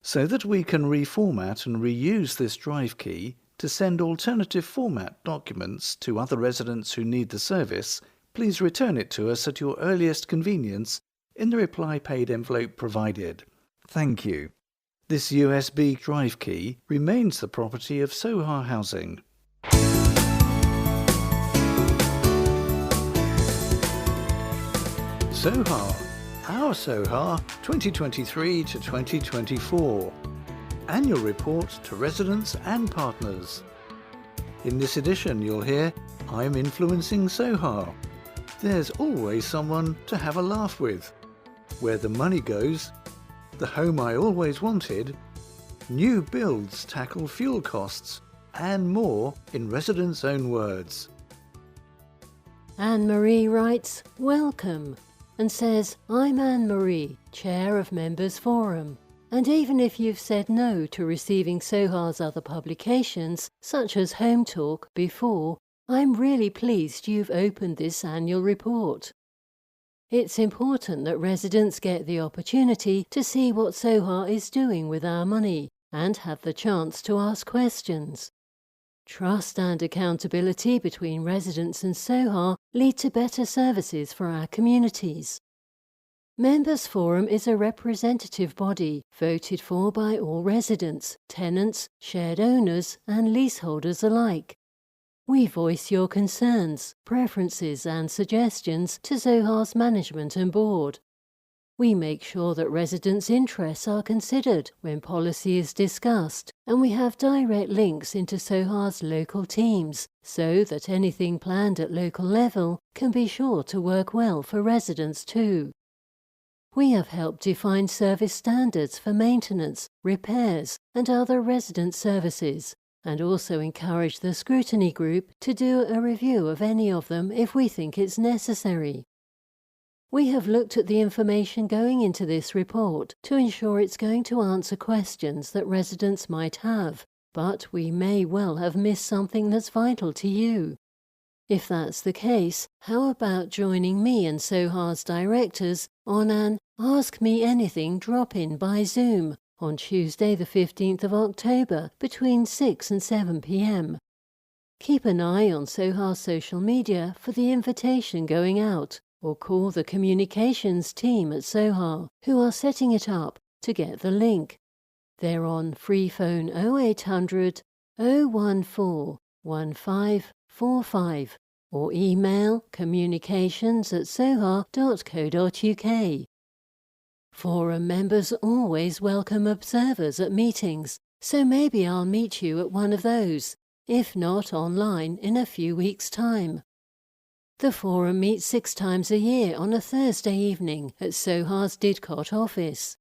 So that we can reformat and reuse this drive key to send alternative format documents to other residents who need the service, please return it to us at your earliest convenience in the reply paid envelope provided. Thank you. This USB drive key remains the property of Soha Housing. Soha, our Soha 2023 to 2024. Annual report to residents and partners. In this edition you'll hear, I'm influencing Soha. There's always someone to have a laugh with. Where the money goes. The home I always wanted. New builds tackle fuel costs. And more in residents' own words. Anne-Marie writes, "Welcome," and says, "I'm Anne-Marie, Chair of Members Forum. And even if you've said no to receiving Soha's other publications, such as Home Talk, before, I'm really pleased you've opened this annual report. It's important that residents get the opportunity to see what Soha is doing with our money and have the chance to ask questions. Trust and accountability between residents and Soha lead to better services for our communities. Members Forum is a representative body voted for by all residents, tenants, shared owners and leaseholders alike. We voice your concerns, preferences and suggestions to Soha's management and board. We make sure that residents' interests are considered when policy is discussed, and we have direct links into Soha's local teams so that anything planned at local level can be sure to work well for residents too. We have helped define service standards for maintenance, repairs and other resident services, and also encourage the scrutiny group to do a review of any of them if we think it's necessary. We have looked at the information going into this report to ensure it's going to answer questions that residents might have, but we may well have missed something that's vital to you. If that's the case, how about joining me and Soha's directors on an Ask Me Anything drop-in by Zoom on Tuesday the 15th of October between 6 and 7 p.m. Keep an eye on Soha's social media for the invitation going out, or call the communications team at Soha, who are setting it up, to get the link. They're on free phone 0800 014 1545 or email communications@soha.co.uk. Forum members always welcome observers at meetings, so maybe I'll meet you at one of those, if not online in a few weeks' time. The Forum meets 6 times a year on a Thursday evening at Soha's Didcot office.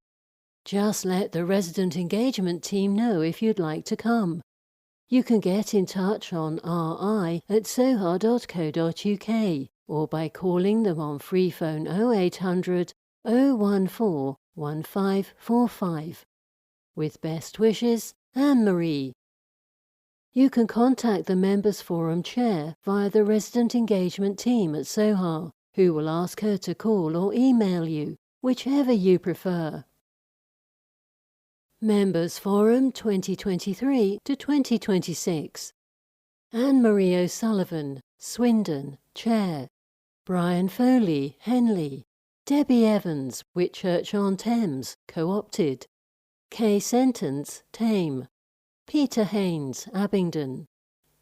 Just let the resident engagement team know if you'd like to come. You can get in touch on ri@soha.co.uk or by calling them on free phone 0800 014 1545. With best wishes, Anne-Marie. You can contact the Members Forum Chair via the Resident Engagement Team at Soha, who will ask her to call or email you, whichever you prefer. Members Forum 2023 to 2026. Anne-Marie O'Sullivan, Swindon, Chair. Brian Foley, Henley. Debbie Evans, Whitchurch-on-Thames, Co-opted. Kay Sentence, Tame. Peter Haynes, Abingdon.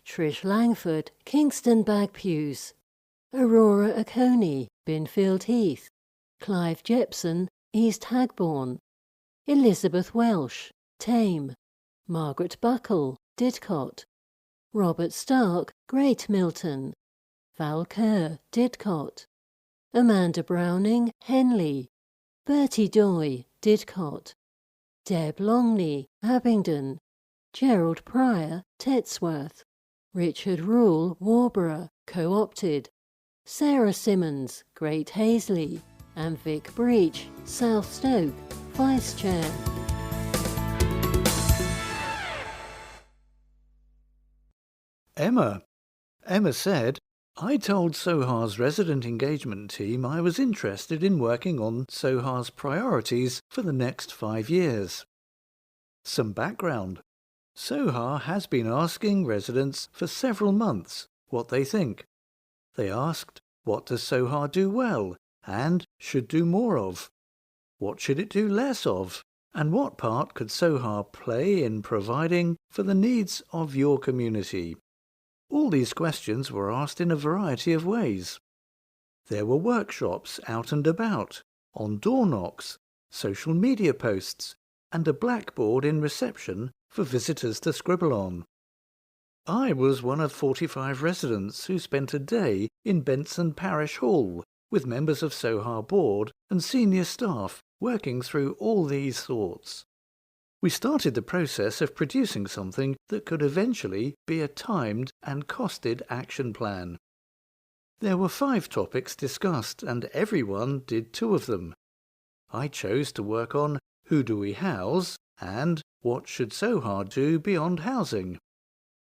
Trish Langford, Kingston Bagpuws. Aurora Oconee, Binfield Heath. Clive Jepson, East Hagbourne. Elizabeth Welsh, Tame. Margaret Buckle, Didcot. Robert Stark, Great Milton. Val Kerr, Didcot. Amanda Browning, Henley. Bertie Doy, Didcot. Deb Longley, Abingdon. Gerald Pryor, Tetsworth. Richard Rule, Warborough, Co-opted. Sarah Simmons, Great Hazley. And Vic Breach, South Stoke, Vice Chair. Emma said, I told Soha's resident engagement team I was interested in working on Soha's priorities for the next 5 years. Some background. Soha has been asking residents for several months what they think. They asked, what does Soha do well and should do more of? What should it do less of? And what part could Soha play in providing for the needs of your community? All these questions were asked in a variety of ways. There were workshops out and about, on door knocks, social media posts, and a blackboard in reception for visitors to scribble on. I was one of 45 residents who spent a day in Benson Parish Hall with members of Soha Board and senior staff working through all these thoughts. We started the process of producing something that could eventually be a timed and costed action plan. There were 5 topics discussed and everyone did 2 of them. I chose to work on who do we house and what should Soha do beyond housing.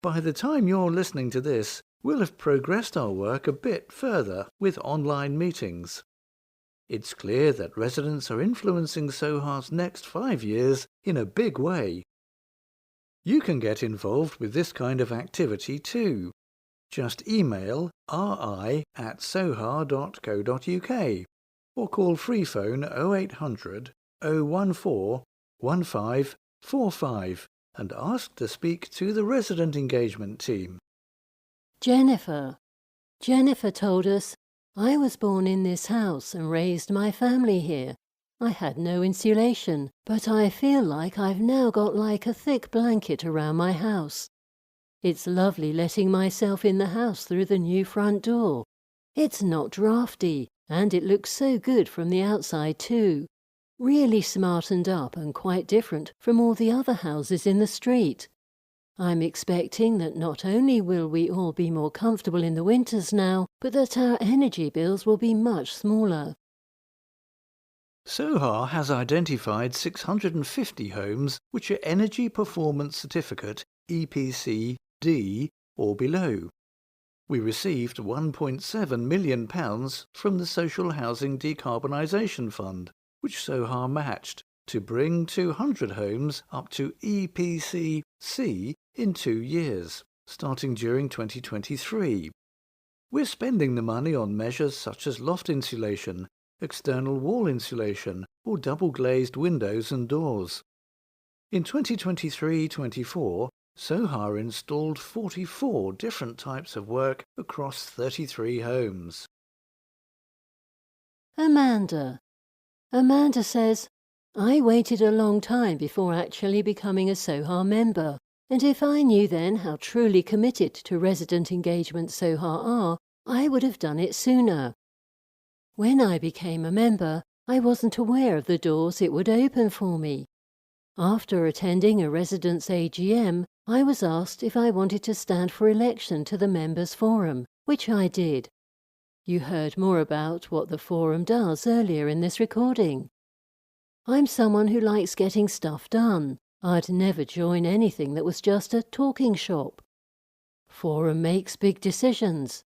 By the time you're listening to this, we'll have progressed our work a bit further with online meetings. It's clear that residents are influencing Soha's next 5 years in a big way. You can get involved with this kind of activity too. Just email ri@soha.co.uk or call freephone 0800 014 1545 and ask to speak to the resident engagement team. Jennifer. Jennifer told us, I was born in this house and raised my family here. I had no insulation, but I feel like I've now got like a thick blanket around my house. It's lovely letting myself in the house through the new front door. It's not drafty, and it looks so good from the outside too. Really smartened up and quite different from all the other houses in the street. I'm expecting that not only will we all be more comfortable in the winters now, but that our energy bills will be much smaller. Soha has identified 650 homes which are Energy Performance Certificate EPC D or below. We received £1.7 million from the Social Housing Decarbonisation Fund, which Soha matched, to bring 200 homes up to EPC C in 2 years, starting during 2023. We're spending the money on measures such as loft insulation, external wall insulation, or double-glazed windows and doors. In 2023-24, Soha installed 44 different types of work across 33 homes. Amanda. Amanda says, I waited a long time before actually becoming a Soha member, and if I knew then how truly committed to resident engagement Soha are, I would have done it sooner. When I became a member, I wasn't aware of the doors it would open for me. After attending a residents' AGM, I was asked if I wanted to stand for election to the Members' Forum, which I did. You heard more about what the forum does earlier in this recording. I'm someone who likes getting stuff done. I'd never join anything that was just a talking shop. Forum makes big decisions.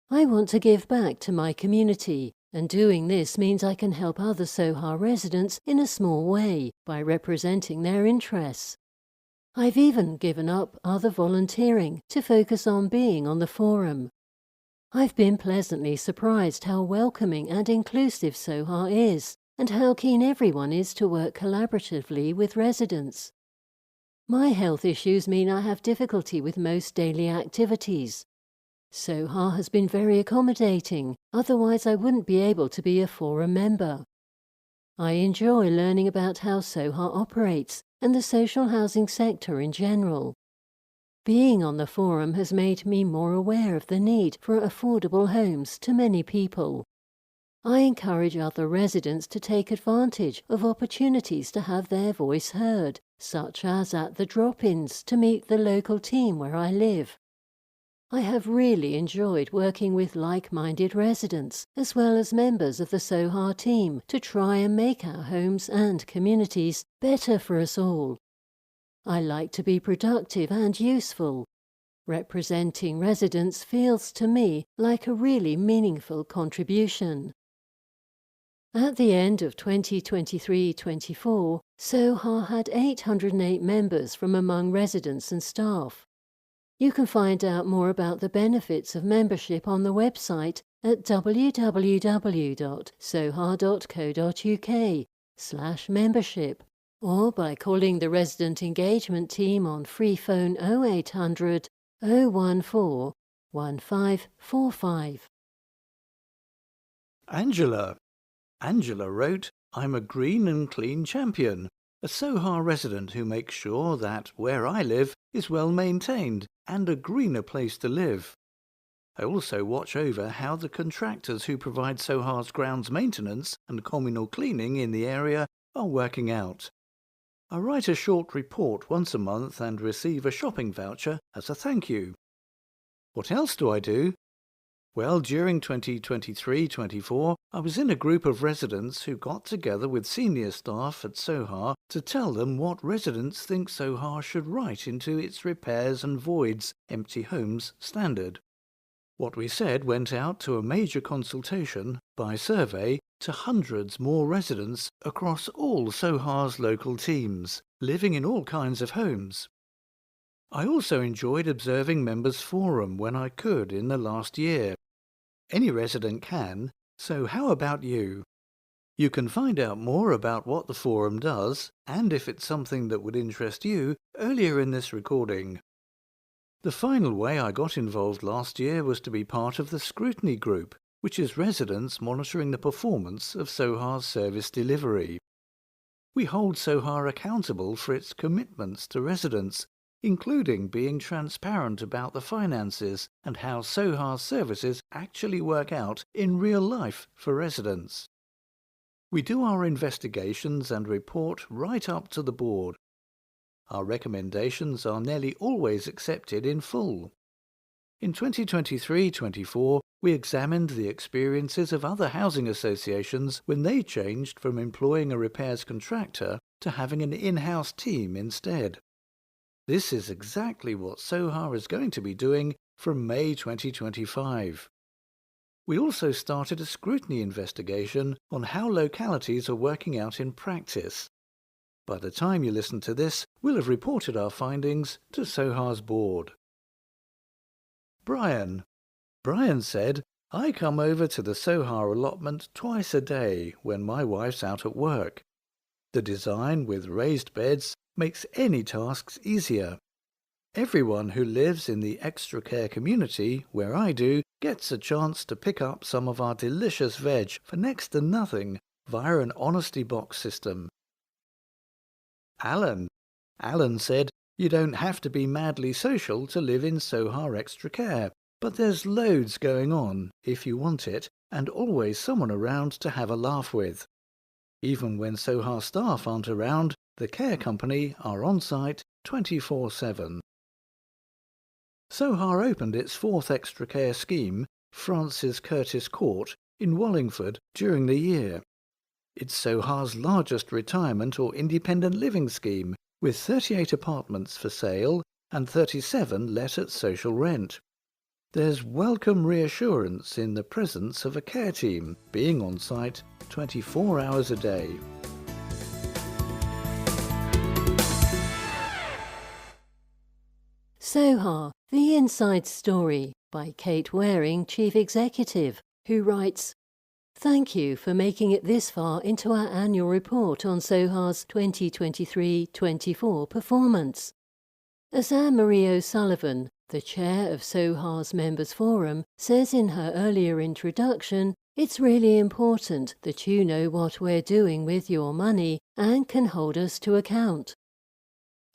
I want to give back to my community, and doing this means I can help other Soha residents in a small way by representing their interests. I've even given up other volunteering to focus on being on the forum. I've been pleasantly surprised how welcoming and inclusive Soha is, and how keen everyone is to work collaboratively with residents. My health issues mean I have difficulty with most daily activities. Soha has been very accommodating, otherwise I wouldn't be able to be a forum member. I enjoy learning about how Soha operates and the social housing sector in general. Being on the forum has made me more aware of the need for affordable homes to many people. I encourage other residents to take advantage of opportunities to have their voice heard, such as at the drop-ins to meet the local team where I live. I have really enjoyed working with like-minded residents, as well as members of the Soha team, to try and make our homes and communities better for us all. I like to be productive and useful. Representing residents feels to me like a really meaningful contribution. At the end of 2023-24, Soha had 808 members from among residents and staff. You can find out more about the benefits of membership on the website at www.soha.co.uk/membership or by calling the resident engagement team on free phone 0800 014 1545. Angela wrote, "I'm a green and clean champion, a Soha resident who makes sure that where I live is well maintained and a greener place to live. I also watch over how the contractors who provide Soha's grounds maintenance and communal cleaning in the area are working out. I write a short report once a month and receive a shopping voucher as a thank you. What else do I do? Well, during 2023-24, I was in a group of residents who got together with senior staff at Soha to tell them what residents think Soha should write into its repairs and voids empty homes standard. What we said went out to a major consultation by survey to hundreds more residents across all Soha's local teams, living in all kinds of homes. I also enjoyed observing Members' Forum when I could in the last year. Any resident can, so how about you? You can find out more about what the forum does, and if it's something that would interest you, earlier in this recording. The final way I got involved last year was to be part of the scrutiny group, which is residents monitoring the performance of Soha's service delivery. We hold Soha accountable for its commitments to residents, including being transparent about the finances and how Soha's services actually work out in real life for residents. We do our investigations and report right up to the board. Our recommendations are nearly always accepted in full. In 2023-24, we examined the experiences of other housing associations when they changed from employing a repairs contractor to having an in-house team instead. This is exactly what Soha is going to be doing from May 2025. We also started a scrutiny investigation on how localities are working out in practice. By the time you listen to this, we'll have reported our findings to Soha's board. Brian said, "I come over to the Soha allotment twice a day when my wife's out at work. The design with raised beds makes any tasks easier. Everyone who lives in the extra care community, where I do, gets a chance to pick up some of our delicious veg for next to nothing via an honesty box system." Alan said, "You don't have to be madly social to live in Soha Extra Care, but there's loads going on if you want it, and always someone around to have a laugh with. Even when Soha staff aren't around, the care company are on site 24/7. Soha opened its fourth extra care scheme, Francis Curtis Court, in Wallingford during the year. It's Soha's largest retirement or independent living scheme, with 38 apartments for sale and 37 let at social rent. There's welcome reassurance in the presence of a care team being on site 24 hours a day. Soha, The Inside Story by Kate Waring, Chief Executive, who writes, "Thank you for making it this far into our annual report on Soha's 2023-24 performance." As Anne-Marie O'Sullivan, the chair of Soha's Members Forum, says in her earlier introduction, it's really important that you know what we're doing with your money and can hold us to account.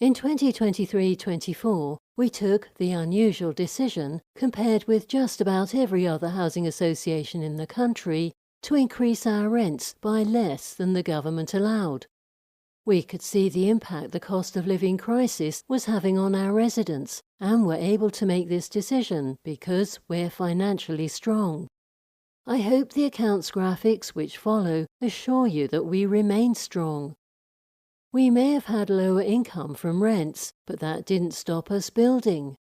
In 2023-24, we took the unusual decision, compared with just about every other housing association in the country, to increase our rents by less than the government allowed. We could see the impact the cost of living crisis was having on our residents, and were able to make this decision because we're financially strong. I hope the accounts graphics which follow assure you that we remain strong. We may have had lower income from rents, but that didn't stop us building.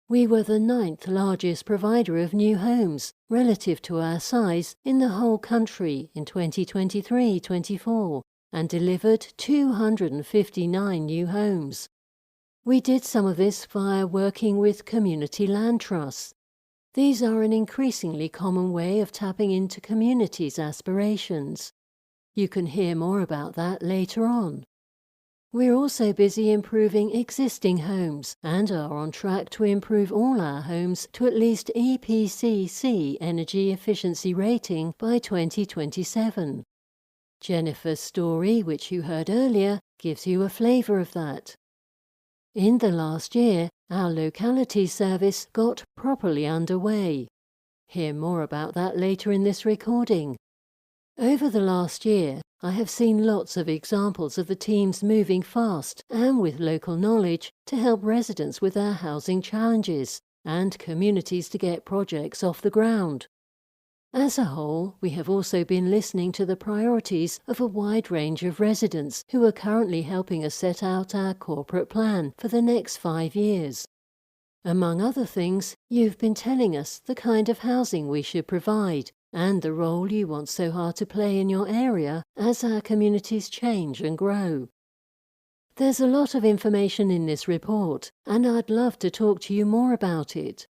We were the 9th largest provider of new homes relative to our size in the whole country in 2023-24 and delivered 259 new homes. We did some of this via working with community land trusts. These are an increasingly common way of tapping into communities' aspirations. You can hear more about that later on. We're also busy improving existing homes and are on track to improve all our homes to at least EPCC energy efficiency rating by 2027. Jennifer's story, which you heard earlier, gives you a flavour of that. In the last year, our locality service got properly underway. Hear more about that later in this recording. Over the last year, I have seen lots of examples of the teams moving fast and with local knowledge to help residents with their housing challenges and communities to get projects off the ground. As a whole, we have also been listening to the priorities of a wide range of residents who are currently helping us set out our corporate plan for the next 5 years. Among other things, you've been telling us the kind of housing we should provide and the role you want Soha to play in your area as our communities change and grow. There's a lot of information in this report, and I'd love to talk to you more about it.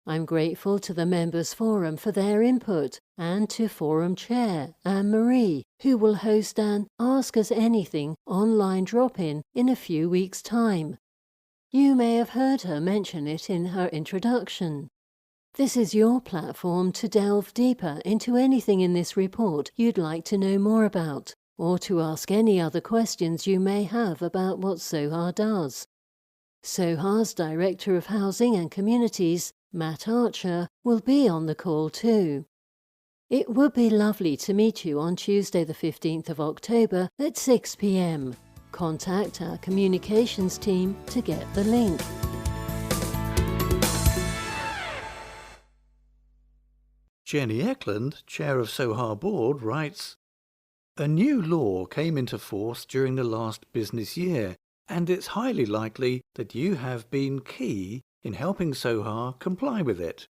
I'm grateful to the Members Forum for their input and to Forum Chair Anne-Marie, who will host an Ask Us Anything online drop-in in a few weeks' time. You may have heard her mention it in her introduction. This is your platform to delve deeper into anything in this report you'd like to know more about, or to ask any other questions you may have about what Soha does. Soha's Director of Housing and Communities, Matt Archer, will be on the call too. It would be lovely to meet you on Tuesday the 15th of October at 6 p.m. Contact our communications team to get the link. Jenny Eklund, chair of Soha Board, writes, "A new law came into force during the last business year, and it's highly likely that you have been key in helping Soha comply with it.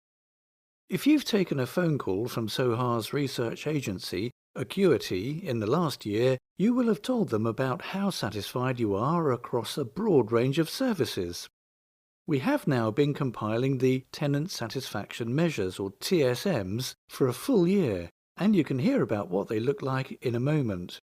If you've taken a phone call from Soha's research agency, Acuity, in the last year, you will have told them about how satisfied you are across a broad range of services. We have now been compiling the Tenant Satisfaction Measures, or TSMs, for a full year, and you can hear about what they look like in a moment.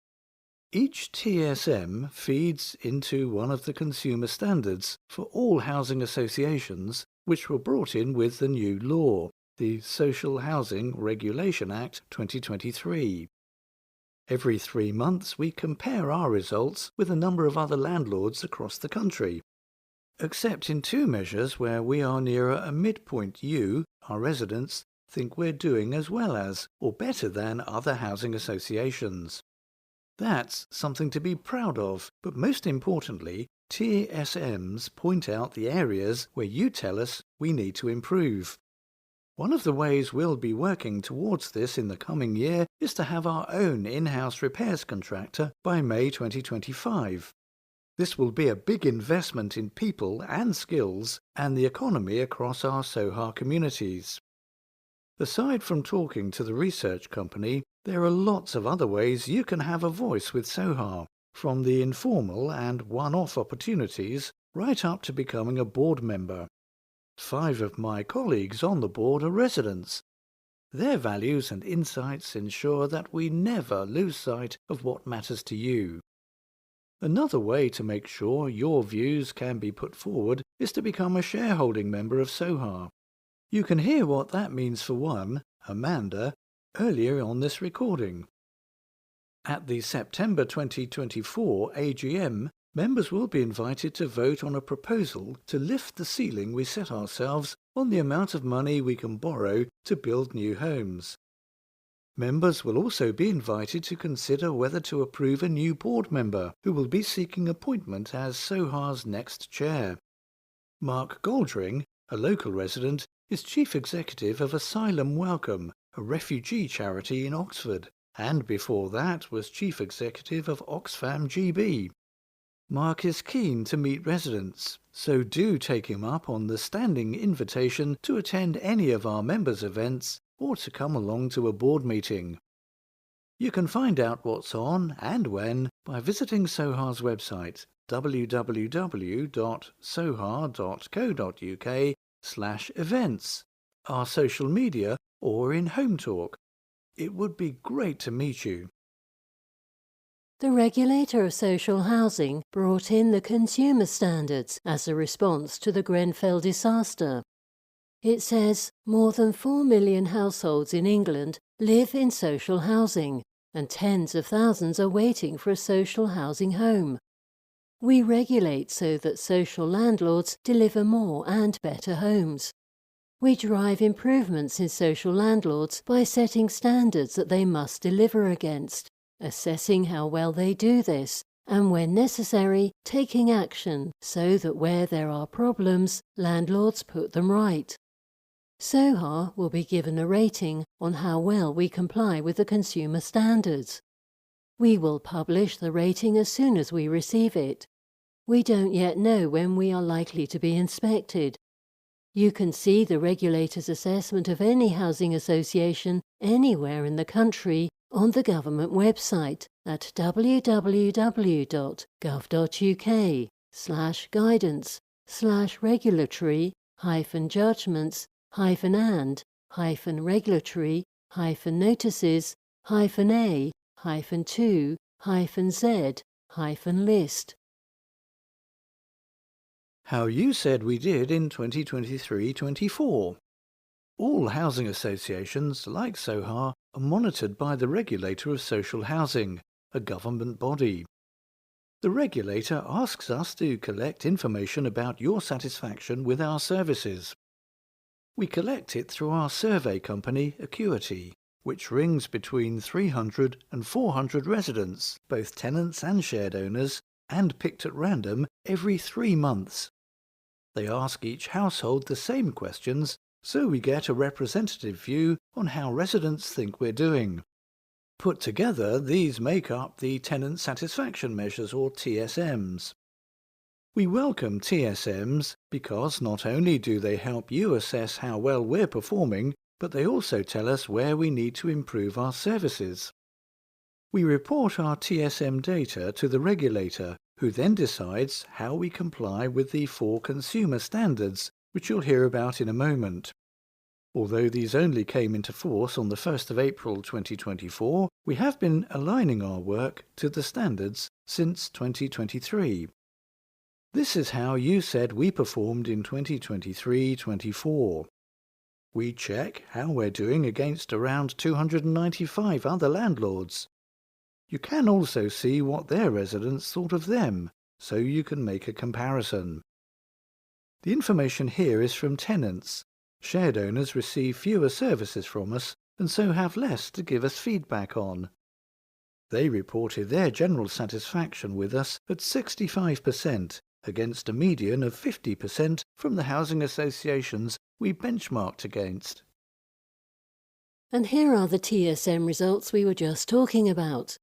Each TSM feeds into one of the consumer standards for all housing associations, which were brought in with the new law, the Social Housing Regulation Act 2023. Every 3 months we compare our results with a number of other landlords across the country. Except in 2 measures where we are nearer a midpoint, you, our residents, think we're doing as well as, or better than, other housing associations. That's something to be proud of, but most importantly, TSMs point out the areas where you tell us we need to improve. One of the ways we'll be working towards this in the coming year is to have our own in-house repairs contractor by May 2025. This will be a big investment in people and skills and the economy across our Soha communities. Aside from talking to the research company, there are lots of other ways you can have a voice with Soha, from the informal and one-off opportunities right up to becoming a board member. 5 of my colleagues on the board are residents. Their values and insights ensure that we never lose sight of what matters to you. Another way to make sure your views can be put forward is to become a shareholding member of Soha. You can hear what that means for one, Amanda, earlier on this recording. At the September 2024 AGM, members will be invited to vote on a proposal to lift the ceiling we set ourselves on the amount of money we can borrow to build new homes. Members will also be invited to consider whether to approve a new board member who will be seeking appointment as Soha's next chair. Mark Goldring, a local resident, is Chief Executive of Asylum Welcome, a refugee charity in Oxford, and before that was Chief Executive of Oxfam GB. Mark is keen to meet residents, so do take him up on the standing invitation to attend any of our members' events or to come along to a board meeting. You can find out what's on and when by visiting Soha's website www.soha.co.uk/events, our social media, or in Home Talk. It would be great to meet you. The regulator of social housing brought in the consumer standards as a response to the Grenfell disaster. It says more than 4 million households in England live in social housing, and tens of thousands are waiting for a social housing home. We regulate so that social landlords deliver more and better homes. We drive improvements in social landlords by setting standards that they must deliver against, assessing how well they do this, and when necessary, taking action so that where there are problems, landlords put them right. Soha will be given a rating on how well we comply with the consumer standards. We will publish the rating as soon as we receive it. We don't yet know when we are likely to be inspected. You can see the regulator's assessment of any housing association anywhere in the country on the government website at www.gov.uk/guidance/regulatory-and-a-2-z-list. How you said we did in 2023-24. All housing associations, like Soha, are monitored by the regulator of social housing, a government body. The regulator asks us to collect information about your satisfaction with our services. We collect it through our survey company, Acuity, which rings between 300 and 400 residents, both tenants and shared owners, and picked at random every 3 months. They ask each household the same questions, so we get a representative view on how residents think we're doing. Put together, these make up the Tenant Satisfaction Measures, or TSMs. We welcome TSMs because not only do they help you assess how well we're performing, but they also tell us where we need to improve our services. We report our TSM data to the regulator, who then decides how we comply with the 4 consumer standards, which you'll hear about in a moment. Although these only came into force on the 1st of April 2024, we have been aligning our work to the standards since 2023. This is how you said we performed in 2023-24. We check how we're doing against around 295 other landlords. You can also see what their residents thought of them, so you can make a comparison. The information here is from tenants. Shared owners receive fewer services from us and so have less to give us feedback on. They reported their general satisfaction with us at 65%, against a median of 50% from the housing associations we benchmarked against. And here are the TSM results we were just talking about.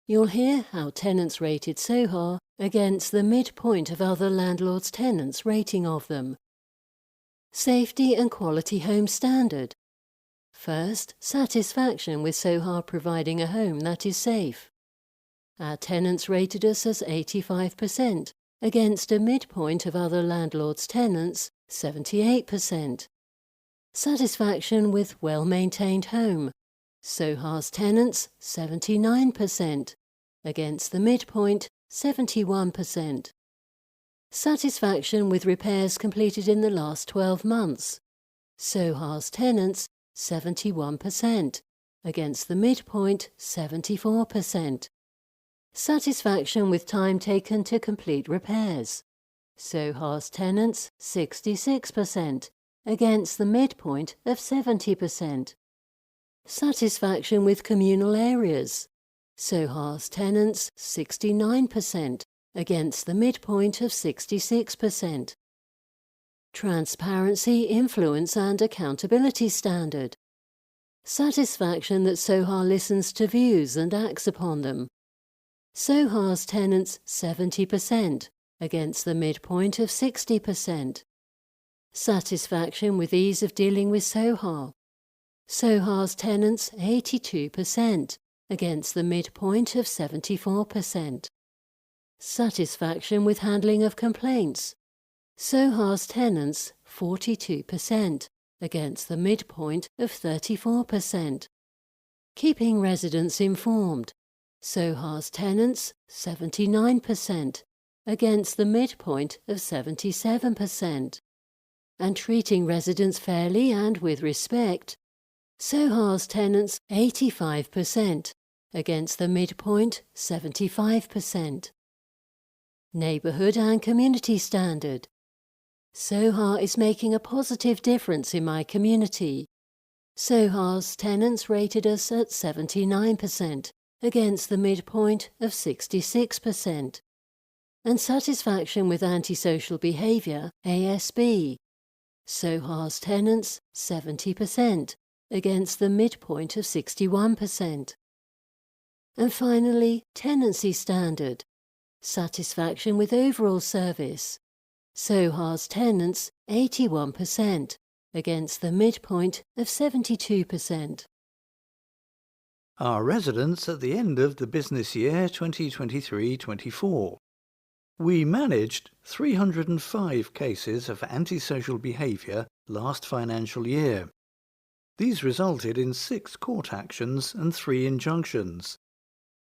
You'll hear how tenants rated Soha against the midpoint of other landlords' tenants' rating of them. Safety and quality home standard. First, satisfaction with Soha providing a home that is safe. Our tenants rated us as 85%, against a midpoint of other landlords' tenants, 78%. Satisfaction with well-maintained home. Soha's tenants, 79%, against the midpoint, 71%. Satisfaction with repairs completed in the last 12 months. Soha's tenants, 71%, against the midpoint, 74%. Satisfaction with time taken to complete repairs. Soha's tenants, 66%, against the midpoint of 70%. Satisfaction with communal areas. Soha's tenants, 69%, against the midpoint of 66%. Transparency, influence and accountability standard. Satisfaction that Soha listens to views and acts upon them. Soha's tenants 70% against the midpoint of 60%. Satisfaction with ease of dealing with Soha. Soha's tenants 82% against the midpoint of 74%. Satisfaction with handling of complaints. Soha's tenants 42% against the midpoint of 34%. Keeping residents informed. Soha's tenants 79% against the midpoint of 77%. And treating residents fairly and with respect. Soha's tenants 85% against the midpoint 75%. Neighbourhood and community standard. Soha is making a positive difference in my community. Soha's tenants rated us at 79% against the midpoint of 66%. And satisfaction with antisocial behaviour, ASB. Soha's tenants 70% against the midpoint of 61%. And finally, tenancy standard. Satisfaction with overall service. Soha's tenants 81% against the midpoint of 72%. Our residents at the end of the business year 2023-24. We managed 305 cases of antisocial behaviour last financial year. These resulted in 6 court actions and 3 injunctions.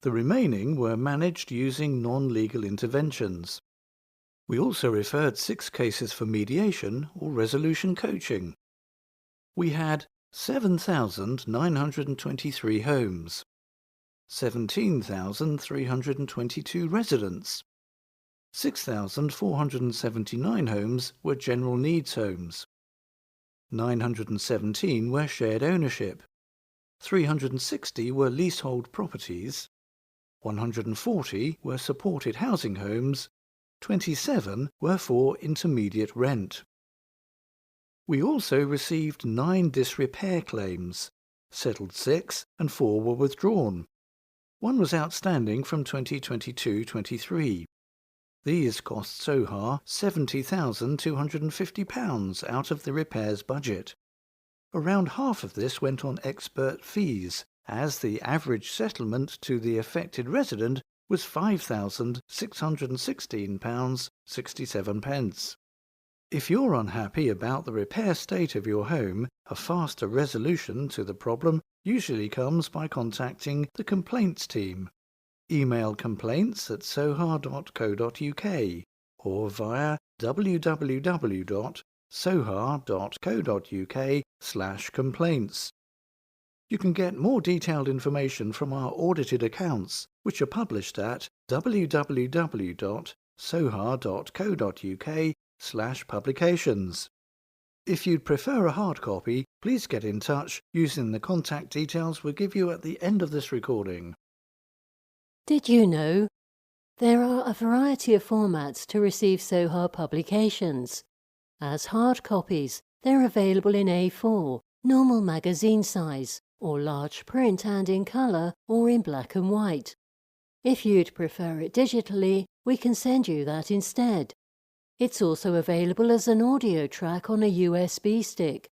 The remaining were managed using non-legal interventions. We also referred 6 cases for mediation or resolution coaching. We had 7,923 homes, 17,322 residents. 6,479 homes were general needs homes. 917 were shared ownership. 360 were leasehold properties. 140 were supported housing homes. 27 were for intermediate rent. We also received 9 disrepair claims, settled 6 and 4 were withdrawn. 1 was outstanding from 2022-23. These cost Soha £70,250 out of the repairs budget. Around half of this went on expert fees, as the average settlement to the affected resident was £5,616.67. If you're unhappy about the repair state of your home, a faster resolution to the problem usually comes by contacting the complaints team. Email complaints@soha.co.uk or via www.soha.co.uk/complaints. You can get more detailed information from our audited accounts, which are published at www.soha.co.uk/publications. If you'd prefer a hard copy, please get in touch using the contact details we'll give you at the end of this recording. Did you know? There are a variety of formats to receive Soha publications. As hard copies, they're available in A4, normal magazine size, or large print and in colour or in black and white. If you'd prefer it digitally, we can send you that instead. It's also available as an audio track on a USB stick.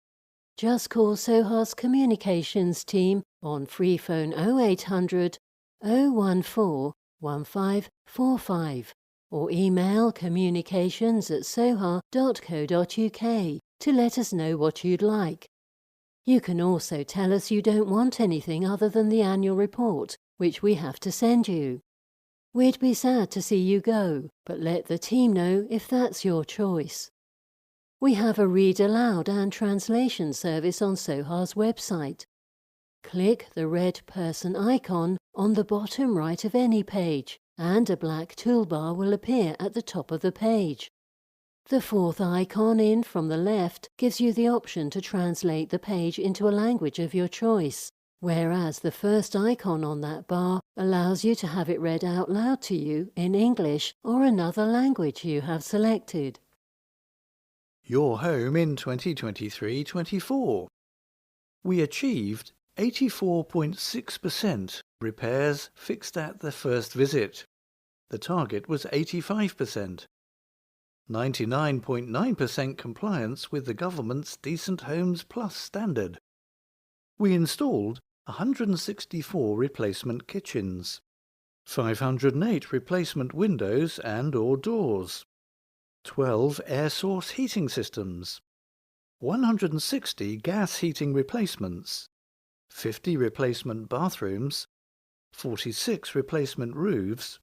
Just call Soha's Communications team on free phone 0800 014 1545 or email communications@soha.co.uk to let us know what you'd like. You can also tell us you don't want anything other than the annual report, which we have to send you. We'd be sad to see you go, but let the team know if that's your choice. We have a read aloud and translation service on Soha's website. Click the red person icon on the bottom right of any page, and a black toolbar will appear at the top of the page. The 4th icon in from the left gives you the option to translate the page into a language of your choice, whereas the first icon on that bar allows you to have it read out loud to you in English or another language you have selected. Your home in 2023-24. We achieved 84.6% Repairs fixed at the first visit. The target was 85%. 99.9% compliance with the government's Decent Homes Plus standard. We installed 164 replacement kitchens, 508 replacement windows and/or doors, 12 air source heating systems, 160 gas heating replacements, 50 replacement bathrooms, 46 replacement roofs,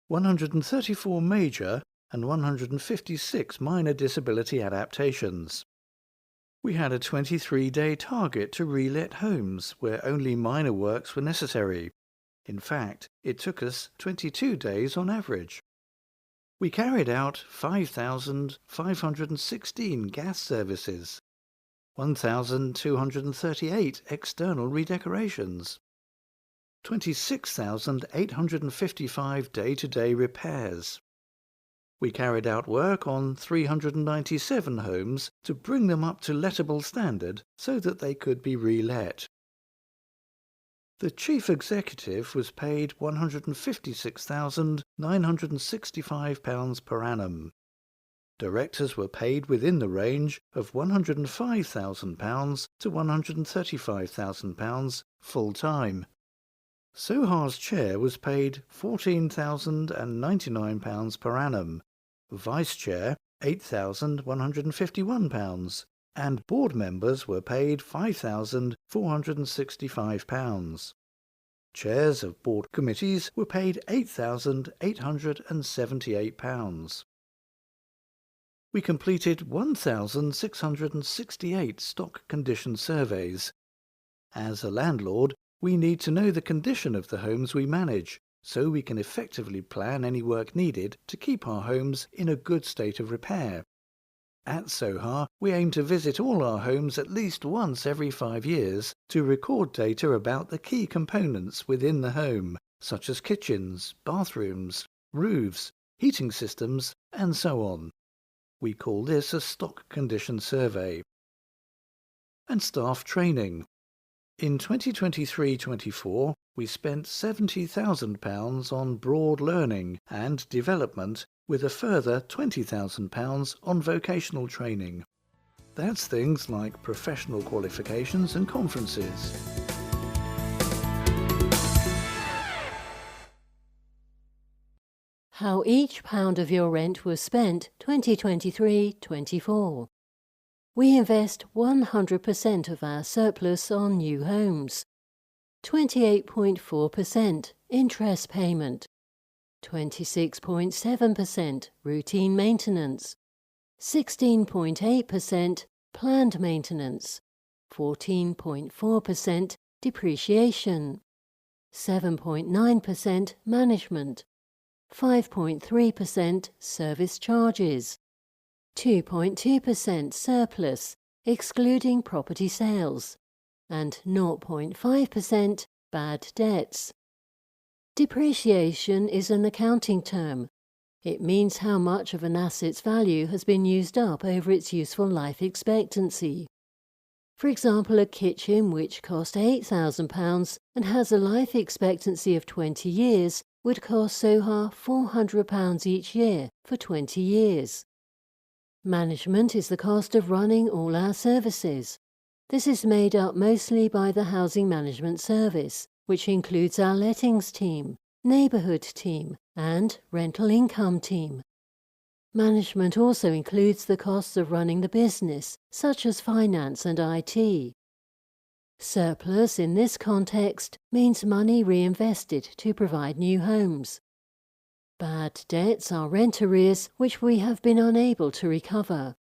134 major and 156 minor disability adaptations. We had a 23-day target to re-let homes where only minor works were necessary. In fact, it took us 22 days on average. We carried out 5,516 gas services, 1,238 external redecorations, 26,855 day-to-day repairs. We carried out work on 397 homes to bring them up to lettable standard so that they could be re-let. The Chief Executive was paid £156,965 per annum. Directors were paid within the range of £105,000 to £135,000 full-time. Soha's chair was paid £14,099 per annum, vice chair £8,151, and board members were paid £5,465. Chairs of board committees were paid £8,878. We completed 1,668 stock condition surveys. As a landlord, we need to know the condition of the homes we manage, so we can effectively plan any work needed to keep our homes in a good state of repair. At Soha, we aim to visit all our homes at least once every 5 years to record data about the key components within the home, such as kitchens, bathrooms, roofs, heating systems, and so on. We call this a stock condition survey. And staff training. In 2023-24, we spent £70,000 on broad learning and development, with a further £20,000 on vocational training. That's things like professional qualifications and conferences. How each pound of your rent was spent 2023-24. We invest 100% of our surplus on new homes. 28.4% interest payment. 26.7% routine maintenance. 16.8% planned maintenance. 14.4% depreciation. 7.9% management. 5.3% service charges. 2.2% surplus, excluding property sales, and 0.5% bad debts. Depreciation is an accounting term. It means how much of an asset's value has been used up over its useful life expectancy. For example, a kitchen which cost £8,000 and has a life expectancy of 20 years would cost Soha £400 each year for 20 years. Management is the cost of running all our services. This is made up mostly by the Housing Management Service, which includes our lettings team, neighbourhood team, and rental income team. Management also includes the costs of running the business, such as finance and IT. Surplus in this context means money reinvested to provide new homes. Bad debts are rent arrears which we have been unable to recover.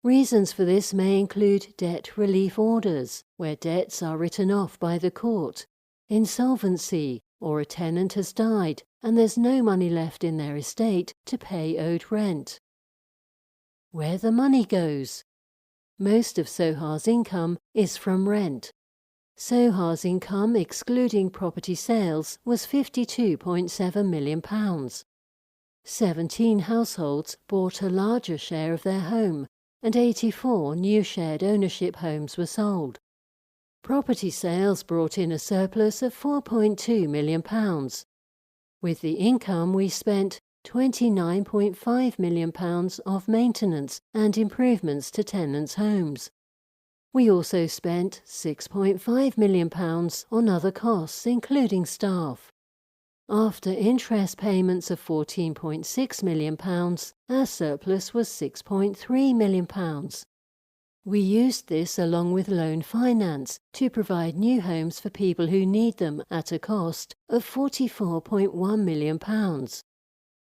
Reasons for this may include debt relief orders, where debts are written off by the court, insolvency, or a tenant has died and there's no money left in their estate to pay owed rent. Where the money goes. Most of Soha's income is from rent. Soha's income, excluding property sales, was £52.7 million. 17 households bought a larger share of their home, and 84 new shared ownership homes were sold. Property sales brought in a surplus of £4.2 million. With the income we spent £29.5 million of maintenance and improvements to tenants' homes. We also spent £6.5 million on other costs, including staff. After interest payments of £14.6 million, our surplus was £6.3 million. We used this along with loan finance to provide new homes for people who need them at a cost of £44.1 million.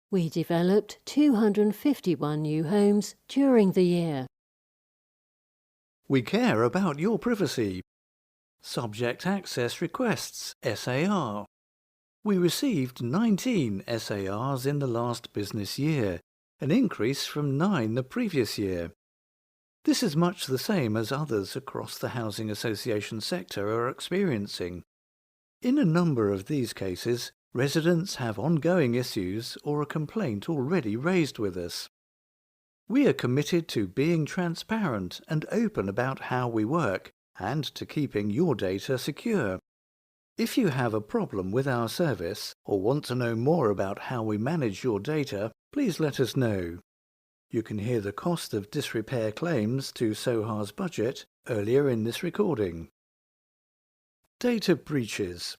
We developed 251 new homes during the year. We care about your privacy. Subject Access Requests, SAR. We received 19 SARs in the last business year, an increase from 9 the previous year. This is much the same as others across the housing association sector are experiencing. In a number of these cases, residents have ongoing issues or a complaint already raised with us. We are committed to being transparent and open about how we work and to keeping your data secure. If you have a problem with our service or want to know more about how we manage your data, please let us know. You can hear the cost of disrepair claims to Soha's budget earlier in this recording. Data breaches.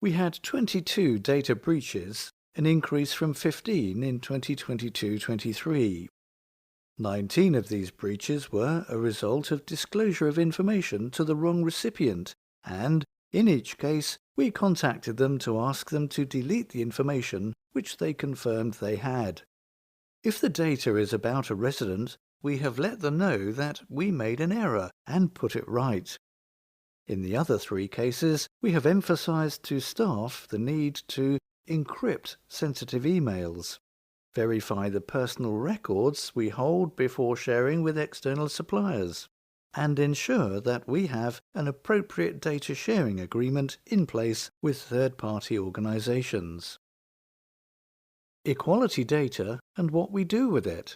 We had 22 data breaches, an increase from 15 in 2022-23. 19 of these breaches were a result of disclosure of information to the wrong recipient, and, in each case, we contacted them to ask them to delete the information which they confirmed they had. If the data is about a resident, we have let them know that we made an error and put it right. In the other 3 cases, we have emphasized to staff the need to encrypt sensitive emails, verify the personal records we hold before sharing with external suppliers, and ensure that we have an appropriate data sharing agreement in place with third-party organizations. Equality data and what we do with it.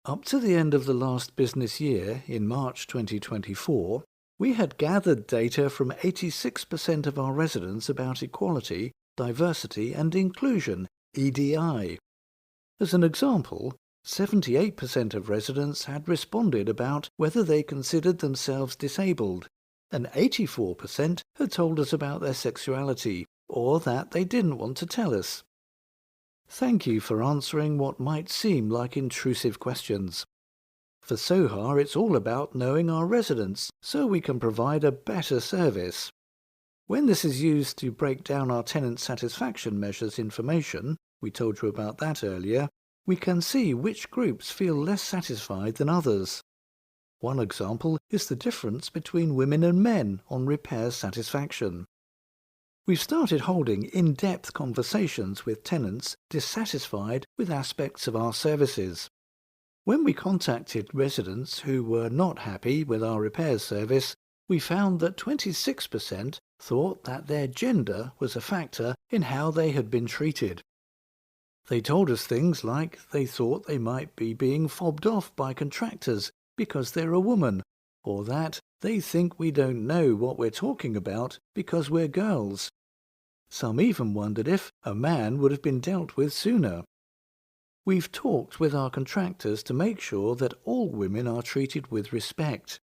Up to the end of the last business year, in March 2024, we had gathered data from 86% of our residents about equality, diversity and inclusion, EDI. As an example, 78% of residents had responded about whether they considered themselves disabled, and 84% had told us about their sexuality, or that they didn't want to tell us. Thank you for answering what might seem like intrusive questions. For Soha, it's all about knowing our residents so we can provide a better service. When this is used to break down our tenant satisfaction measures information, we told you about that earlier, we can see which groups feel less satisfied than others. One example is the difference between women and men on repair satisfaction. We've started holding in-depth conversations with tenants dissatisfied with aspects of our services. When we contacted residents who were not happy with our repairs service, we found that 26% thought that their gender was a factor in how they had been treated. They told us things like they thought they might be being fobbed off by contractors because they're a woman, or that they think we don't know what we're talking about because we're girls. Some even wondered if a man would have been dealt with sooner. We've talked with our contractors to make sure that all women are treated with respect.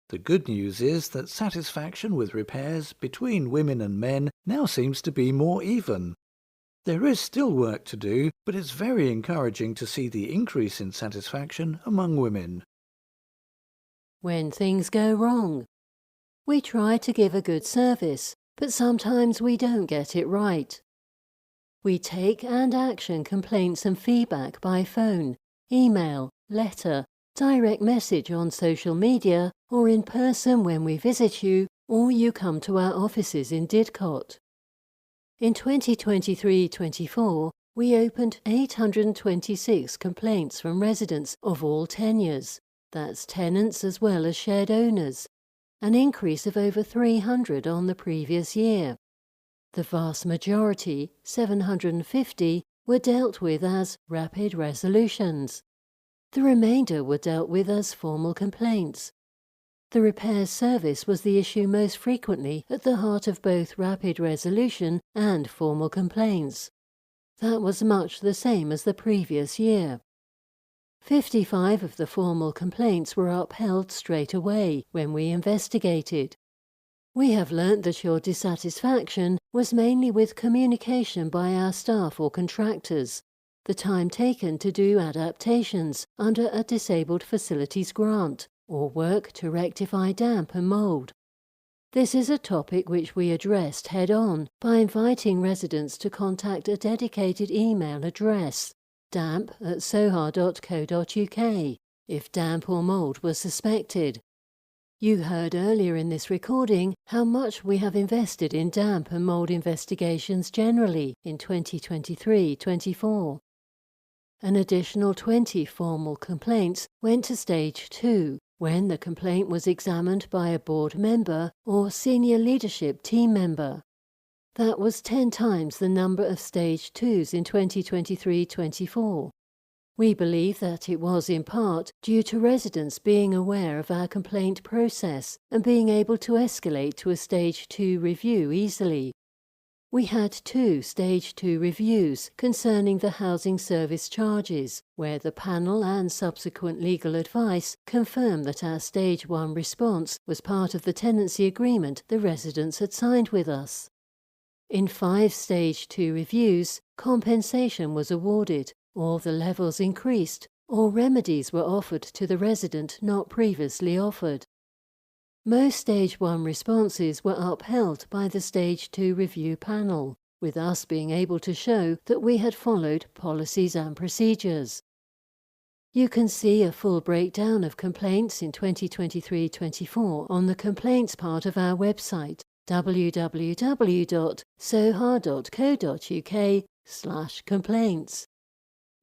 The good news is that satisfaction with repairs between women and men now seems to be more even. There is still work to do, but it's very encouraging to see the increase in satisfaction among women. When things go wrong. We try to give a good service, but sometimes we don't get it right. We take and action complaints and feedback by phone, email, letter, direct message on social media, or in person when we visit you or you come to our offices in Didcot. In 2023-24, we opened 826 complaints from residents of all tenures, that's tenants as well as shared owners, an increase of over 300 on the previous year. The vast majority, 750, were dealt with as rapid resolutions. The remainder were dealt with as formal complaints. The repairs service was the issue most frequently at the heart of both rapid resolution and formal complaints. That was much the same as the previous year. 55 of the formal complaints were upheld straight away when we investigated. We have learnt that your dissatisfaction was mainly with communication by our staff or contractors, the time taken to do adaptations under a disabled facilities grant, or work to rectify damp and mould. This is a topic which we addressed head-on by inviting residents to contact a dedicated email address, damp@soha.co.uk, if damp or mould was suspected. You heard earlier in this recording how much we have invested in damp and mould investigations generally in 2023-24. An additional 20 formal complaints went to Stage 2 when the complaint was examined by a board member or senior leadership team member. That was 10 times the number of Stage 2s in 2023-24. We believe that it was in part due to residents being aware of our complaint process and being able to escalate to a Stage 2 review easily. We had 2 Stage 2 reviews concerning the housing service charges, where the panel and subsequent legal advice confirmed that our Stage 1 response was part of the tenancy agreement the residents had signed with us. In 5 Stage 2 reviews, compensation was awarded, or the levels increased, or remedies were offered to the resident not previously offered. Most Stage 1 responses were upheld by the Stage 2 review panel, with us being able to show that we had followed policies and procedures. You can see a full breakdown of complaints in 2023-24 on the complaints part of our website, www.soha.co.uk/complaints.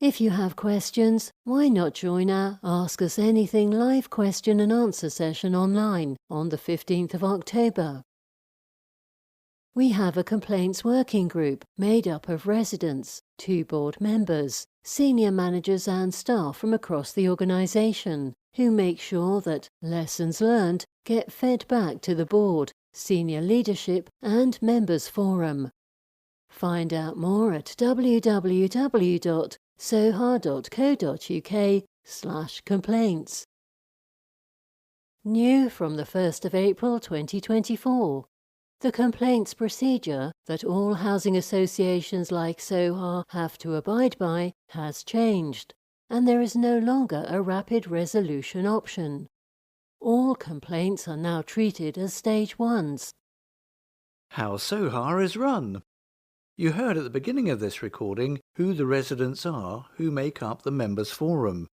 If you have questions, why not join our Ask Us Anything live question and answer session online on the 15th of October. We have a complaints working group made up of residents, 2 board members, senior managers and staff from across the organisation, who make sure that lessons learned get fed back to the board, senior leadership and members forum. Find out more at www.soha.co.uk/complaints. New from the 1st of April 2024. The complaints procedure that all housing associations like Soha have to abide by has changed, and there is no longer a rapid resolution option. All complaints are now treated as Stage 1s. How Soha is run. You heard at the beginning of this recording who the residents are who make up the Members Forum.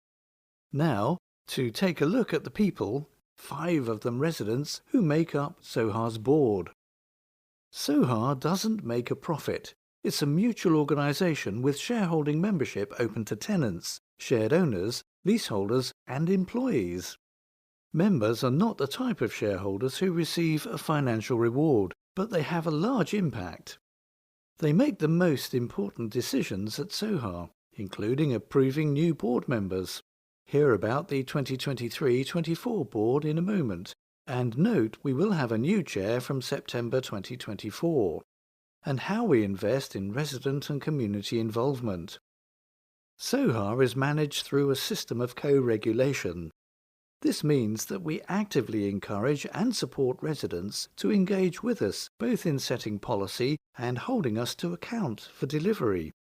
Now, to take a look at the people, 5 of them residents, who make up Soha's board. Soha doesn't make a profit. It's a mutual organisation with shareholding membership open to tenants, shared owners, leaseholders and employees. Members are not the type of shareholders who receive a financial reward, but they have a large impact. They make the most important decisions at Soha, including approving new board members. Hear about the 2023-24 board in a moment, and note we will have a new chair from September 2024, and how we invest in resident and community involvement. Soha is managed through a system of co-regulation. This means that we actively encourage and support residents to engage with us, both in setting policy and holding us to account for delivery.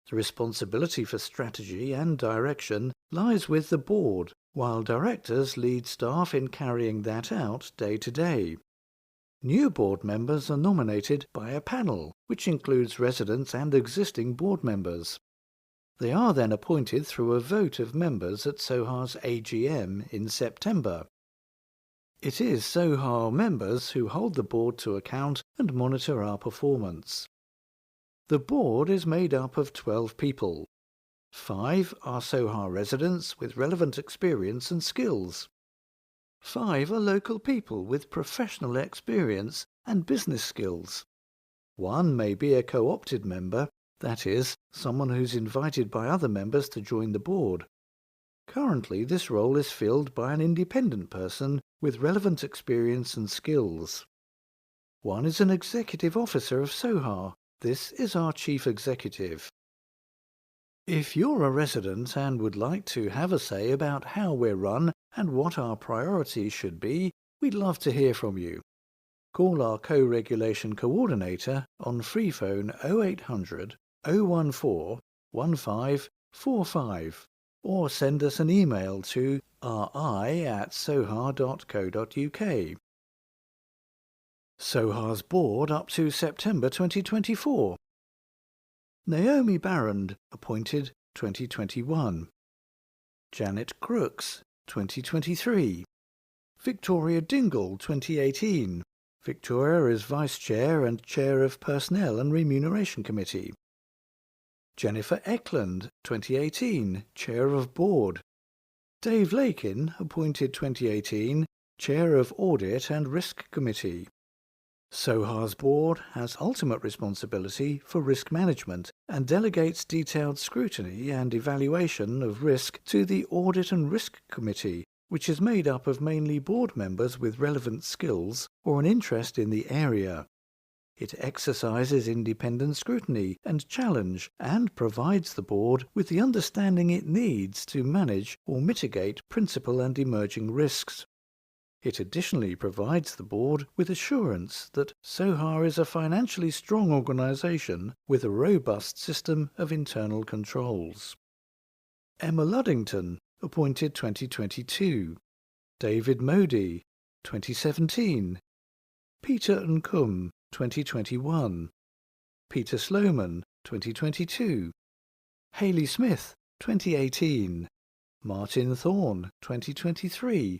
The responsibility for strategy and direction lies with the board, while directors lead staff in carrying that out day to day. New board members are nominated by a panel, which includes residents and existing board members. They are then appointed through a vote of members at Soha's AGM in September. It is Soha members who hold the board to account and monitor our performance. The board is made up of 12 people. 5 are Soha residents with relevant experience and skills. 5 are local people with professional experience and business skills. 1 may be a co-opted member, that is, someone who's invited by other members to join the board. Currently, this role is filled by an independent person with relevant experience and skills. One is an executive officer of Soha. This is our chief executive. If you're a resident and would like to have a say about how we're run and what our priorities should be, we'd love to hear from you. Call our co-regulation coordinator on free phone 0800 014 1545 or send us an email to ri@soha.co.uk. Soha's board up to September 2024. Naomi Barrand, appointed 2021. Janet Crooks, 2023. Victoria Dingle, 2018. Victoria is Vice Chair and Chair of Personnel and Remuneration Committee. Jennifer Eklund, 2018, Chair of Board. Dave Lakin, appointed 2018, Chair of Audit and Risk Committee. Soha's board has ultimate responsibility for risk management and delegates detailed scrutiny and evaluation of risk to the Audit and Risk Committee, which is made up of mainly board members with relevant skills or an interest in the area. It exercises independent scrutiny and challenge and provides the board with the understanding it needs to manage or mitigate principal and emerging risks. It additionally provides the board with assurance that Soha is a financially strong organisation with a robust system of internal controls. Emma Luddington, appointed 2022. David Modi, 2017. Peter Nkum, 2021. Peter Sloman, 2022. Hayley Smith, 2018. Martin Thorne, 2023.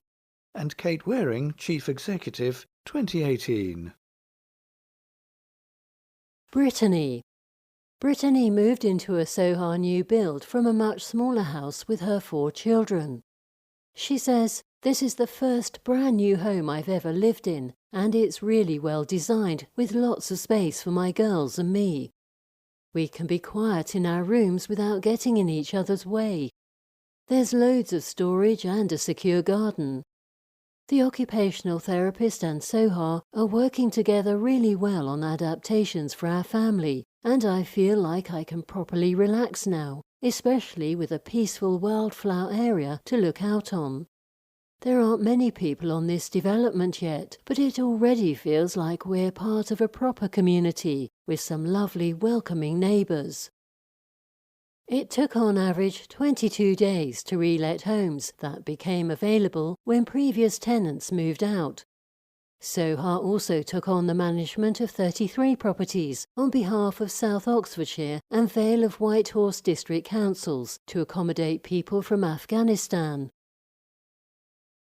And Kate Waring, Chief Executive, 2018. Brittany. Brittany moved into a Soha new build from a much smaller house with her 4 children. She says, "This is the first brand new home I've ever lived in, and it's really well designed with lots of space for my girls and me. We can be quiet in our rooms without getting in each other's way. There's loads of storage and a secure garden. The occupational therapist and Soha are working together really well on adaptations for our family, and I feel like I can properly relax now, especially with a peaceful wildflower area to look out on. There aren't many people on this development yet, but it already feels like we're part of a proper community with some lovely welcoming neighbours." It took on average 22 days to re-let homes that became available when previous tenants moved out. Soha also took on the management of 33 properties on behalf of South Oxfordshire and Vale of Whitehorse District Councils to accommodate people from Afghanistan.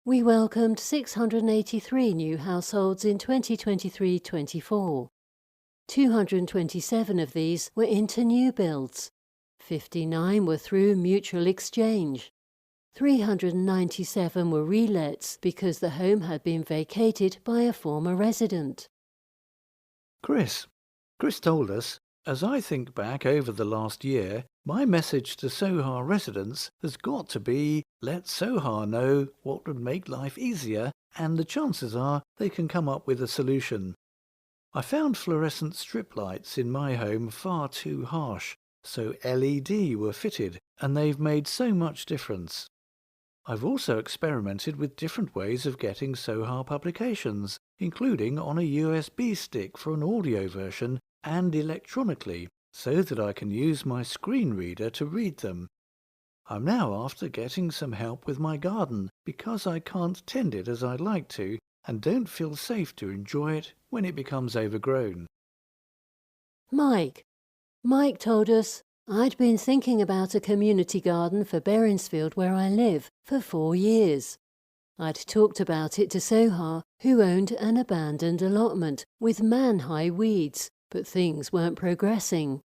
We welcomed 683 new households in 2023-24. 227 of these were into new builds. 59 were through mutual exchange. 397 were relets because the home had been vacated by a former resident. Chris told us, "As I think back over the last year, my message to Soha residents has got to be, let Soha know what would make life easier, and the chances are they can come up with a solution. I found fluorescent strip lights in my home far too harsh, so LED were fitted, and they've made so much difference. I've also experimented with different ways of getting Soha publications, including on a USB stick for an audio version and electronically, so that I can use my screen reader to read them. I'm now after getting some help with my garden because I can't tend it as I'd like to and don't feel safe to enjoy it when it becomes overgrown." Mike told us, "I'd been thinking about a community garden for Berrinsfield where I live for 4 years. I'd talked about it to Soha, who owned an abandoned allotment with man-high weeds, but things weren't progressing.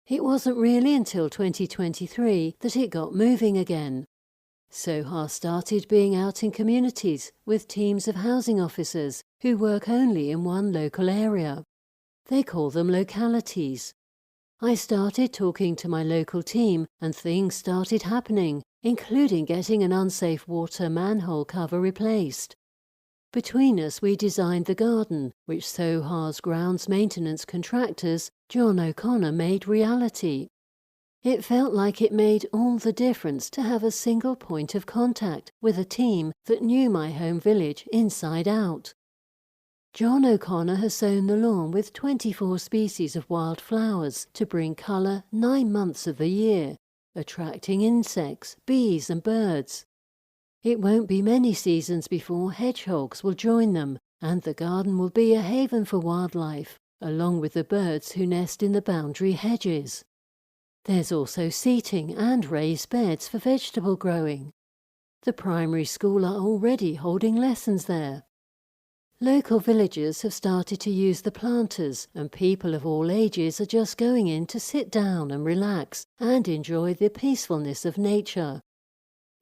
It wasn't really until 2023 that it got moving again. Soha started being out in communities with teams of housing officers who work only in one local area. They call them localities. I started talking to my local team and things started happening, including getting an unsafe water manhole cover replaced. Between us we designed the garden, which Soha's grounds maintenance contractors, John O'Connor, made reality. It felt like it made all the difference to have a single point of contact with a team that knew my home village inside out. John O'Connor has sown the lawn with 24 species of wild flowers to bring colour 9 months of the year, attracting insects, bees and birds. It won't be many seasons before hedgehogs will join them, and the garden will be a haven for wildlife, along with the birds who nest in the boundary hedges. There's also seating and raised beds for vegetable growing. The primary school are already holding lessons there. Local villagers have started to use the planters, and people of all ages are just going in to sit down and relax and enjoy the peacefulness of nature.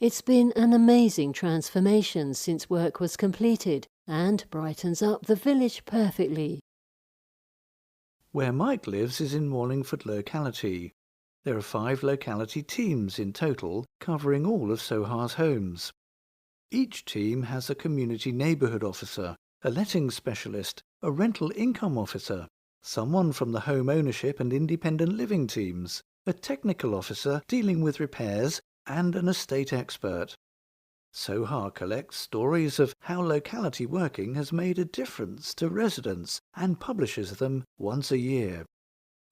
It's been an amazing transformation since work was completed and brightens up the village perfectly. Where Mike lives is in Wallingford locality. There are 5 locality teams in total, covering all of Soha's homes. Each team has a community neighbourhood officer, a letting specialist, a rental income officer, someone from the home ownership and independent living teams, a technical officer dealing with repairs, and an estate expert. Soha collects stories of how locality working has made a difference to residents and publishes them once a year.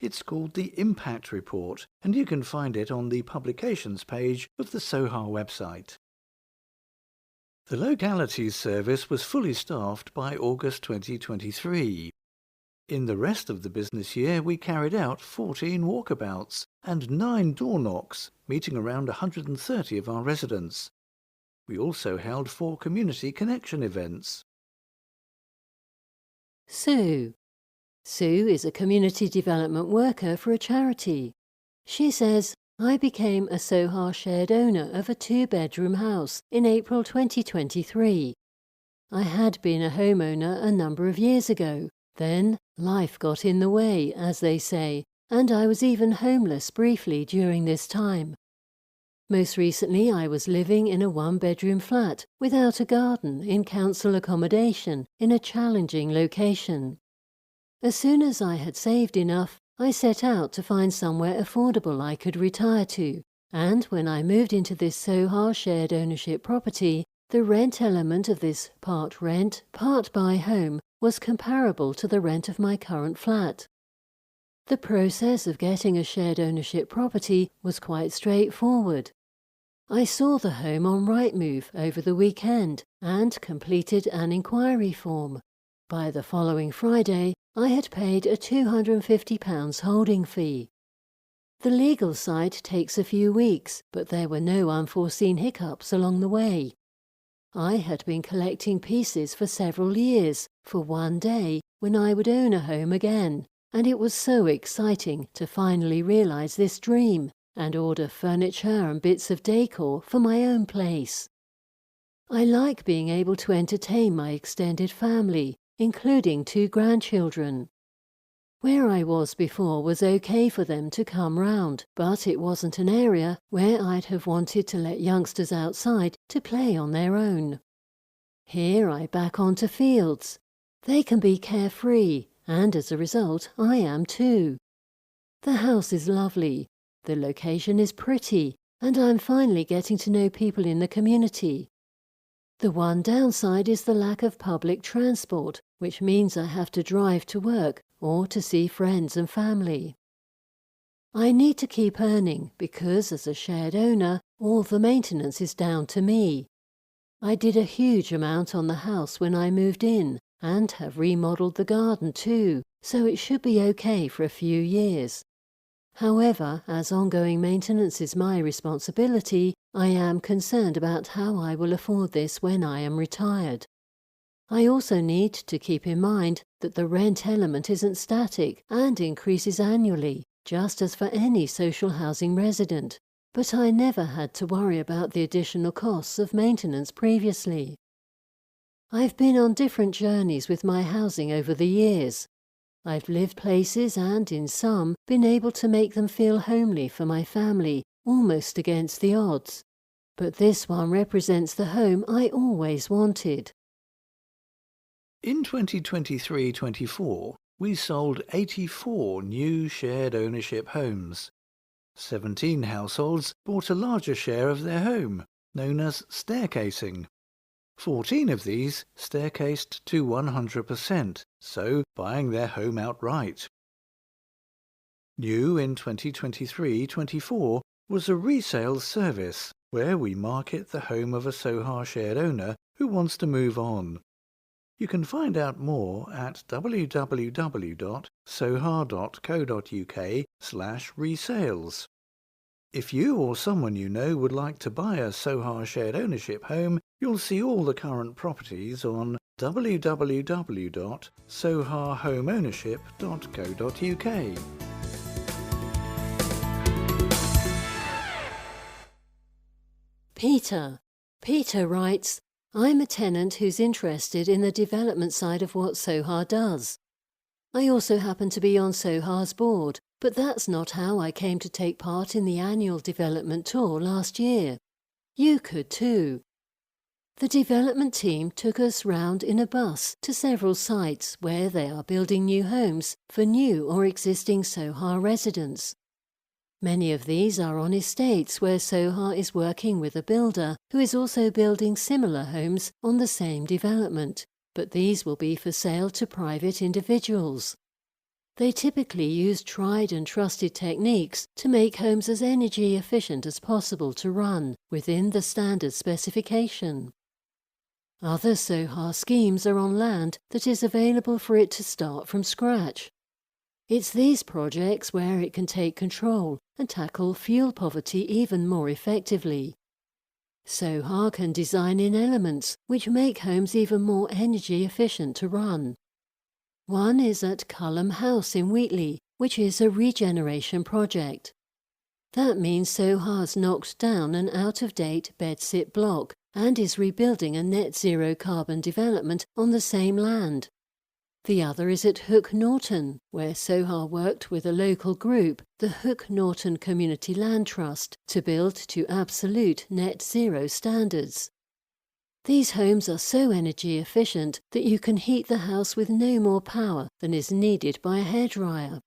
It's called the Impact Report, and you can find it on the publications page of the Soha website. The localities service was fully staffed by August 2023. In the rest of the business year, we carried out 14 walkabouts and 9 door knocks, meeting around 130 of our residents. We also held 4 community connection events. Sue. Sue is a community development worker for a charity. She says, I became a Soha shared owner of a 2-bedroom house in April 2023. I had been a homeowner a number of years ago. Then life got in the way, as they say, and I was even homeless briefly during this time. Most recently I was living in a 1-bedroom flat without a garden in council accommodation in a challenging location. As soon as I had saved enough, I set out to find somewhere affordable I could retire to, and when I moved into this Soha shared ownership property, the rent element of this part rent, part buy home was comparable to the rent of my current flat. The process of getting a shared ownership property was quite straightforward. I saw the home on Rightmove over the weekend and completed an inquiry form. By the following Friday, I had paid a £250 holding fee. The legal side takes a few weeks, but there were no unforeseen hiccups along the way. I had been collecting pieces for several years for one day when I would own a home again, and it was so exciting to finally realize this dream and order furniture and bits of decor for my own place. I like being able to entertain my extended family, including 2 grandchildren. Where I was before was okay for them to come round, but it wasn't an area where I'd have wanted to let youngsters outside to play on their own. Here I back onto fields. They can be carefree, and as a result I am too. The house is lovely, the location is pretty, and I'm finally getting to know people in the community. The one downside is the lack of public transport, which means I have to drive to work or to see friends and family. I need to keep earning because as a shared owner, all the maintenance is down to me. I did a huge amount on the house when I moved in and have remodeled the garden too, so it should be okay for a few years. However, as ongoing maintenance is my responsibility, I am concerned about how I will afford this when I am retired. I also need to keep in mind that the rent element isn't static and increases annually, just as for any social housing resident, but I never had to worry about the additional costs of maintenance previously. I've been on different journeys with my housing over the years. I've lived places and, in some, been able to make them feel homely for my family, almost against the odds. but this one represents the home I always wanted. In 2023-24, we sold 84 new shared ownership homes. 17 households bought a larger share of their home, known as staircasing. 14 of these staircased to 100%, so buying their home outright. New in 2023-24 was a resale service, where we market the home of a Soha shared owner who wants to move on. You can find out more at www.soha.co.uk/resales. If you or someone you know would like to buy a Soha shared ownership home, you'll see all the current properties on www.sohahomeownership.co.uk. Peter writes, I'm a tenant who's interested in the development side of what Soha does. I also happen to be on Soha's board, but that's not how I came to take part in the annual development tour last year. You could too. The development team took us round in a bus to several sites where they are building new homes for new or existing Soha residents. Many of these are on estates where Soha is working with a builder who is also building similar homes on the same development, but these will be for sale to private individuals. They typically use tried and trusted techniques to make homes as energy efficient as possible to run within the standard specification. Other Soha schemes are on land that is available for it to start from scratch. It's these projects where it can take control and tackle fuel poverty even more effectively. Soha can design in elements which make homes even more energy efficient to run. One is at Culham House in Wheatley, which is a regeneration project. That means Soha's knocked down an out-of-date bedsit block and is rebuilding a net-zero carbon development on the same land. The other is at Hook Norton, where Soha worked with a local group, the Hook Norton Community Land Trust, to build to absolute net zero standards. These homes are so energy efficient that you can heat the house with no more power than is needed by a hairdryer.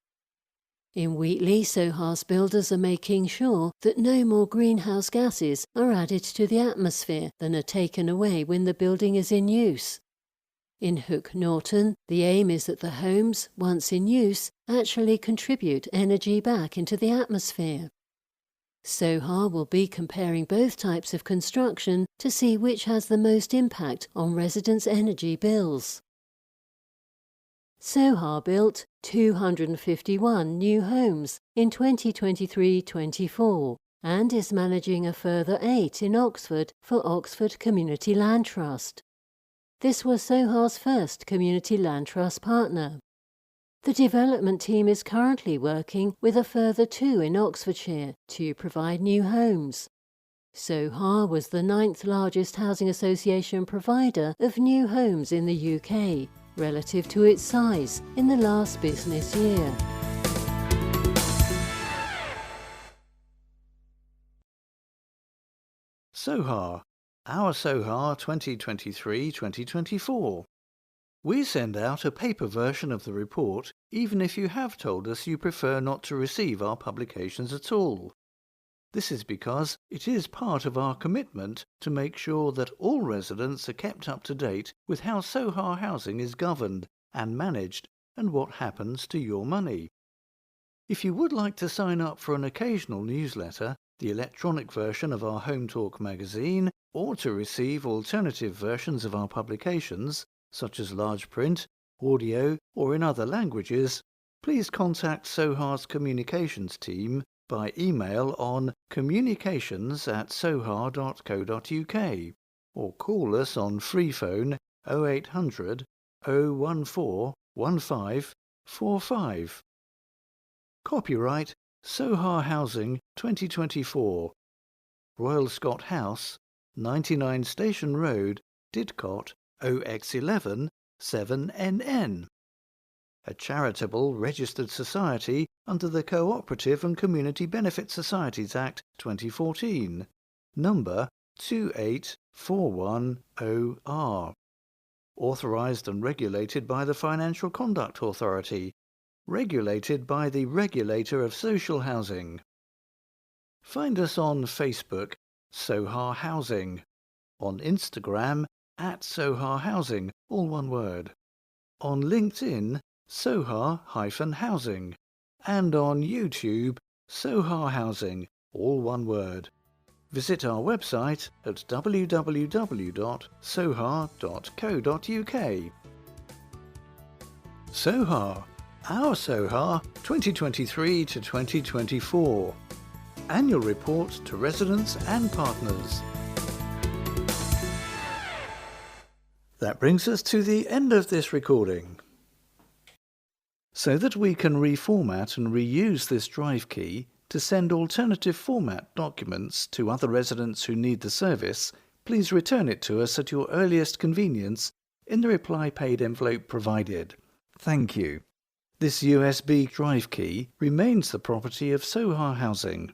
In Wheatley, Soha's builders are making sure that no more greenhouse gases are added to the atmosphere than are taken away when the building is in use. In Hook Norton, the aim is that the homes, once in use, actually contribute energy back into the atmosphere. Soha will be comparing both types of construction to see which has the most impact on residents' energy bills. Soha built 251 new homes in 2023-24 and is managing a further 8 in Oxford for Oxford Community Land Trust. This was Soha's first Community Land Trust partner. The development team is currently working with a further 2 in Oxfordshire to provide new homes. Soha was the 9th largest housing association provider of new homes in the UK, relative to its size in the last business year. Soha, our Soha 2023-2024. We send out a paper version of the report even if you have told us you prefer not to receive our publications at all. This is because it is part of our commitment to make sure that all residents are kept up to date with how Soha housing is governed and managed and what happens to your money. If you would like to sign up for an occasional newsletter, the electronic version of our Home Talk magazine, or to receive alternative versions of our publications, such as large print, audio, or in other languages, please contact Soha's communications team by email on communications@soha.co.uk or call us on free phone 0800 014 1545. Copyright Soha Housing 2024. Royal Scot House, 99 Station Road, Didcot, OX11 7NN. A charitable registered society under the Cooperative and Community Benefit Societies Act 2014, number 28410R. Authorised and regulated by the Financial Conduct Authority. Regulated by the Regulator of Social Housing. Find us on Facebook, Soha Housing. On Instagram, @Soha Housing, all one word. On LinkedIn, Soha-Housing. And on YouTube, Soha Housing, all one word. Visit our website at www.soha.co.uk. Soha, our Soha 2023 to 2024. Annual report to residents and partners. That brings us to the end of this recording. So that we can reformat and reuse this drive key to send alternative format documents to other residents who need the service, please return it to us at your earliest convenience in the reply paid envelope provided. Thank you. This USB drive key remains the property of Soha Housing.